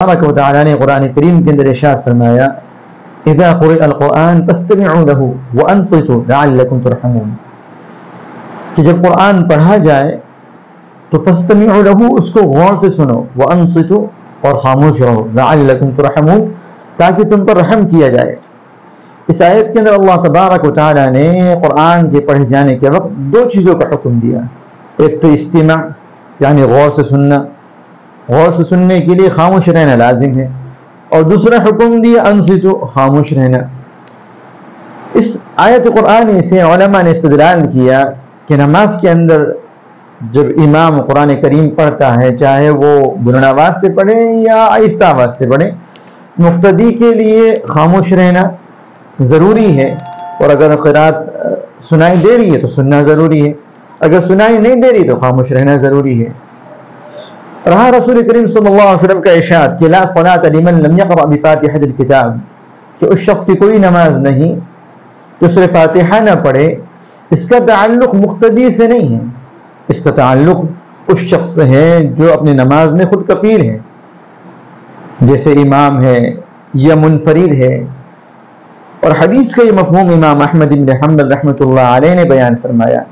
تبارک و تعالیٰ نے قرآن کریم کے اندر ارشاد فرمایا اذا قرئ القرآن فاستمعوا له وانصتوا لعلکم ترحمون، کہ جب قرآن پڑھا جائے تو فاستمعوا له، اس کو غور سے سنو، وانصتوا، اور خاموش رہو، لعلکم ترحمون، تاکہ تم پر رحم کیا جائے۔ اس آیت کے اندر اللہ تبارک و تعالیٰ نے قرآن کے پڑھے جانے کے وقت دو چیزوں کا حکم دیا، ایک تو استماع یعنی غور سے سننا، غور سے سننے کے لیے خاموش رہنا لازم ہے، اور دوسرا حکم دیا انصتو، خاموش رہنا۔ اس آیت قرآن سے علماء نے استدلال کیا کہ نماز کے اندر جب امام قرآن کریم پڑھتا ہے، چاہے وہ بلند آواز سے پڑھے یا آہستہ آواز سے پڑھے، مقتدی کے لیے خاموش رہنا ضروری ہے، اور اگر قرات سنائی دے رہی ہے تو سننا ضروری ہے، اگر سنائی نہیں دے رہی تو خاموش رہنا ضروری ہے۔ رہا رسول کریم صلی اللہ علیہ وسلم کا ارشاد کہ لا صلاۃ لمن لم یقرأ بفاتحۃ الکتاب، کہ اس شخص کی کوئی نماز نہیں جو سورہ فاتحہ نہ پڑھے۔ اس کا تعلق مقتدی سے نہیں ہے، اس کا تعلق اس شخص سے ہے جو اپنی نماز میں خود کفیل ہے، جیسے امام ہے یا منفرد ہے۔ اور حدیث کا یہ مفہوم امام احمد بن حنبل رحمۃ اللہ علیہ نے بیان فرمایا،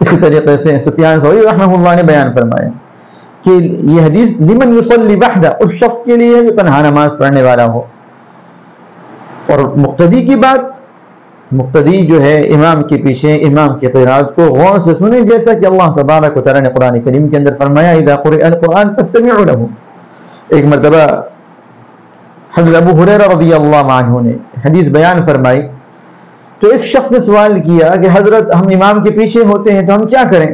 اسی طریقے سے سفیان ثوری رحمہ اللہ نے بیان فرمایا کہ یہ حدیث لمن یصلی وحدہ، اس شخص کے لیے جو تنہا نماز پڑھنے والا ہو۔ اور مقتدی کی بات، مقتدی جو ہے امام کے پیچھے امام کی قرات کو غور سے سنیں، جیسا کہ اللہ تبارک و تعالیٰ نے قرآن کریم کے اندر فرمایا اذا قرئ القرآن فاستمعوا له۔ ایک مرتبہ حضرت ابو ہریرہ رضی اللہ عنہ نے حدیث بیان فرمائی تو ایک شخص نے سوال کیا کہ حضرت ہم امام کے پیچھے ہوتے ہیں تو ہم کیا کریں؟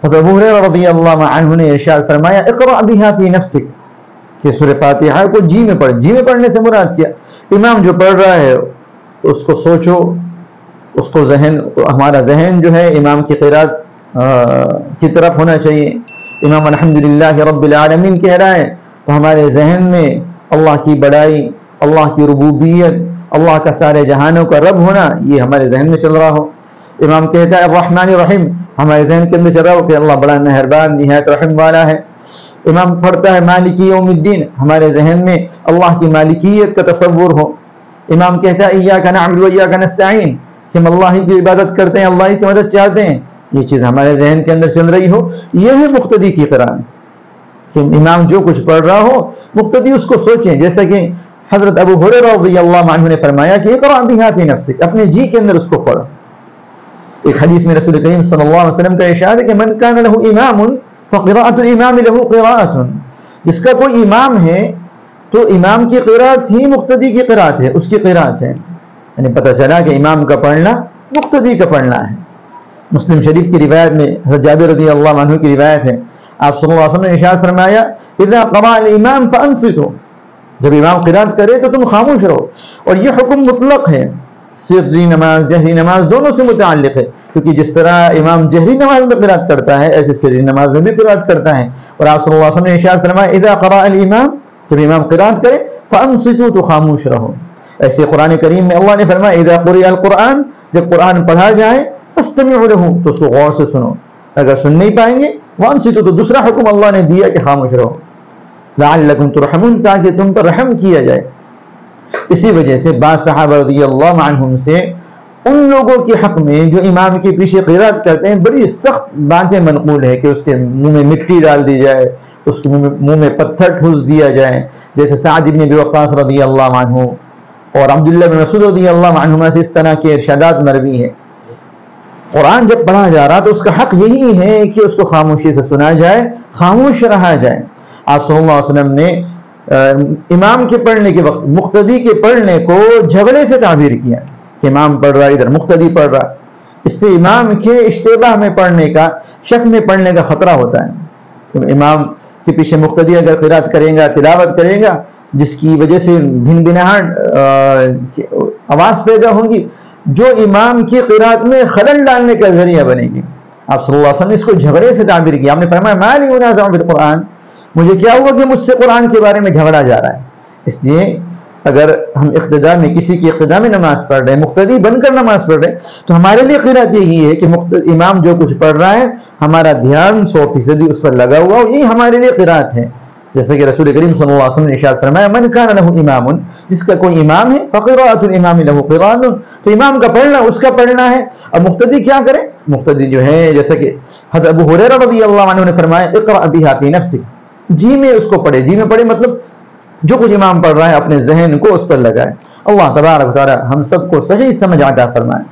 حضرت ابو ہریرہ رضی اللہ عنہ نے ارشاد فرمایا اقرأ بها فی نفسک، کہ سورہ فاتحہ کو جی میں پڑھ، جی میں پڑھنے سے مراد کیا امام جو پڑھ رہا ہے اس کو سوچو، اس کو ہمارا ذہن جو ہے امام کی قرات کی طرف ہونا چاہیے۔ امام الحمدللہ رب العالمین کہہ رہا ہے تو ہمارے ذہن میں اللہ کی بڑائی، اللہ کی ربوبیت، اللہ کا سارے جہانوں کا رب ہونا یہ ہمارے ذہن میں چل رہا ہو۔ امام کہتا ہے الرحمن الرحیم، ہمارے ذہن کے اندر چل رہا ہو کہ اللہ بڑا مہربان نہایت رحم والا ہے۔ امام پڑھتا ہے مالکی یوم الدین، ہمارے ذہن میں اللہ کی مالکیت کا تصور ہو۔ امام کہتا ہے ایاک نعبد و ایاک نستعین، کہ ہم اللہ ہی کی عبادت کرتے ہیں، اللہ ہی سے مدد چاہتے ہیں، یہ چیز ہمارے ذہن کے اندر چل رہی ہو، یہ ہے مقتدی کی قرآن، کہ امام جو کچھ پڑھ رہا ہو مقتدی اس کو سوچیں، جیسا کہ حضرت ابو ہریرہ رضی اللہ عنہ نے فرمایا کہ اقرأ بها فی نفسک، اپنے جی کے اندر اس کو پڑھ۔ ایک حدیث میں رسول کریم صلی اللہ علیہ وسلم کا ارشاد ہے کہ من کان له امام فقراءۃ الامام له قراءۃ، جس کا کوئی امام ہے تو امام کی قرات ہی مقتدی کی قرات ہے، اس کی قرات ہے، یعنی پتہ چلا کہ امام کا پڑھنا مقتدی کا پڑھنا ہے۔ مسلم شریف کی روایت میں حضرت جابر رضی اللہ عنہ کی روایت ہے، آپ صلی اللہ علیہ وسلم نے ارشاد فرمایا اذا قرأ الامام فانصتوا، جب امام قرات کرے تو تم خاموش رہو۔ اور یہ حکم مطلق ہے، سری نماز جہری نماز دونوں سے متعلق ہے، کیونکہ جس طرح امام جہری نماز میں قرات کرتا ہے ایسے سری نماز میں بھی قرات کرتا ہے۔ اور آپ صلی اللہ علیہ وسلم نے ارشاد فرمایا اذا قرأ الامام، جب امام قرات کرے فانصتوا، تو خاموش رہو۔ ایسے قرآن کریم میں اللہ نے فرمایا اذا قرئ القرآن، جب قرآن پڑھا جائے فاستمعوا له، تو اس کو غور سے سنو، اگر سن نہیں پائیں گے وانصتوا، تو دوسرا حکم اللہ نے دیا کہ خاموش رہو، لعلکم ترحمون، تاکہ تم پر رحم کیا جائے۔ اسی وجہ سے بعض صحابہ رضی اللہ عنہم سے ان لوگوں کے حق میں جو امام کے پیچھے قرات کرتے ہیں بڑی سخت باتیں منقول ہے کہ اس کے منہ میں مٹی ڈال دی جائے، اس کے منہ میں پتھر ٹھوس دیا جائے، جیسے سعد بن ابی وقاص رضی اللہ عنہ اور عبداللہ بن مسعود رضی اللہ عنہما سے اس طرح کے ارشادات مروی ہیں۔ قرآن جب پڑھا جا رہا تو اس کا حق یہی ہے کہ اس کو خاموشی سے سنا جائے، خاموش رہا جائے۔ آپ صلی اللہ علیہ وسلم نے امام کے پڑھنے کے وقت مقتدی کے پڑھنے کو جھگڑے سے تعبیر کیا کہ امام پڑھ رہا ادھر مقتدی پڑھ رہا، اس سے امام کے اشتباہ میں پڑھنے کا، شک میں پڑھنے کا خطرہ ہوتا ہے۔ امام کے پیچھے مقتدی اگر قرات کرے گا، تلاوت کرے گا، جس کی وجہ سے بھن بھناہٹ آواز پیدا ہوگی جو امام کی قرات میں خلل ڈالنے کا ذریعہ بنے گی۔ آپ صلی اللہ علیہ وسلم نے اس کو جھگڑے سے تعبیر کیا، آپ نے فرمایا ما لی انازع فی القرآن، مجھے کیا ہوا کہ مجھ سے قرآن کے بارے میں جھگڑا جا رہا ہے۔ اس لیے اگر ہم اقتداء میں کسی کی اقتداء میں نماز پڑھ رہے ہیں، مقتدی بن کر نماز پڑھ رہے ہیں، تو ہمارے لیے قرات یہی ہے کہ امام جو کچھ پڑھ رہا ہے ہمارا دھیان 100% اس پر لگا ہوا ہو، یہی ہمارے لیے قرات ہے۔ جیسے کہ رسول کریم صلی اللہ علیہ وسلم نے ارشاد فرمایا من کان لہ امام، جس کا کوئی امام ہے فقراءۃ الامام لہ قرآن، تو امام کا پڑھنا اس کا پڑھنا ہے. اب مقتدی کیا کرے؟ مقتدی جو ہے جیسے کہ حضرت ابو ہریرہ رضی اللہ عنہ نے فرمایا اقرأ بها فی نفسک، جی میں اس کو پڑھے. جی میں پڑھے مطلب جو کچھ امام پڑھ رہا ہے اپنے ذہن کو اس پر لگائے. اللہ تبارک و تعالی ہم سب کو صحیح سمجھ عطا فرمائے.